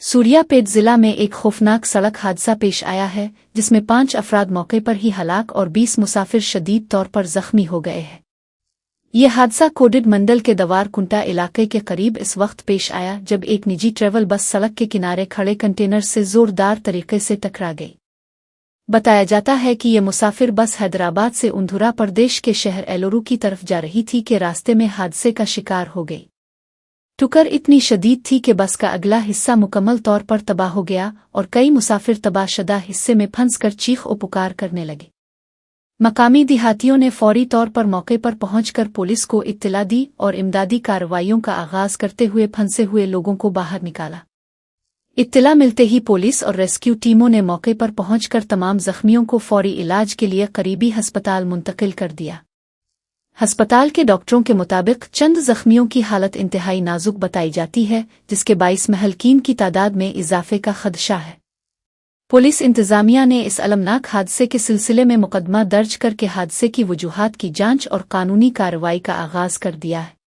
सूर्यापेट जिला में एक खौफनाक सड़क हादसा पेश आया है जिसमें 5 अफराद मौके पर ही हलाक और 20 मुसाफिर शदीद तौर पर जख्मी हो गए हैं। ये हादसा कोडिड मंडल के दवार कुंटा इलाके के करीब इस वक्त पेश आया जब एक निजी ट्रैवल बस सड़क के किनारे खड़े कंटेनर से जोरदार तरीके से टकरा गई। बताया जाता है कि ये मुसाफिर बस हैदराबाद से उंधुरा प्रदेश के शहर एलोरू की तरफ जा रही थी कि रास्ते में हादसे का शिकार हो गई। टुकर इतनी शदीद थी कि बस का अगला हिस्सा मुकम्मल तौर पर तबाह हो गया और कई मुसाफिर तबाहशुदा हिस्से में फंसकर चीख और पुकार करने लगे। मकामी देहातियों ने फौरी तौर पर मौके पर पहुंचकर पुलिस को इत्तला दी और इमदादी कार्रवाइयों का आगाज करते हुए फंसे हुए लोगों को बाहर निकाला। इत्तला मिलते ही पुलिस और रेस्क्यू टीमों ने मौके पर पहुंचकर तमाम जख्मियों को फौरी इलाज के लिए करीबी अस्पताल मुंतकिल कर दिया। अस्पताल के डॉक्टरों के मुताबिक चंद जख्मियों की हालत इंतहाई नाजुक बताई जाती है, जिसके बाइस महलकीन की तादाद में इजाफे का खदशा है। पुलिस इंतजामिया ने इस अलमनाक हादसे के सिलसिले में मुकदमा दर्ज करके हादसे की वजूहात की जांच और कानूनी कार्रवाई का आगाज कर दिया है।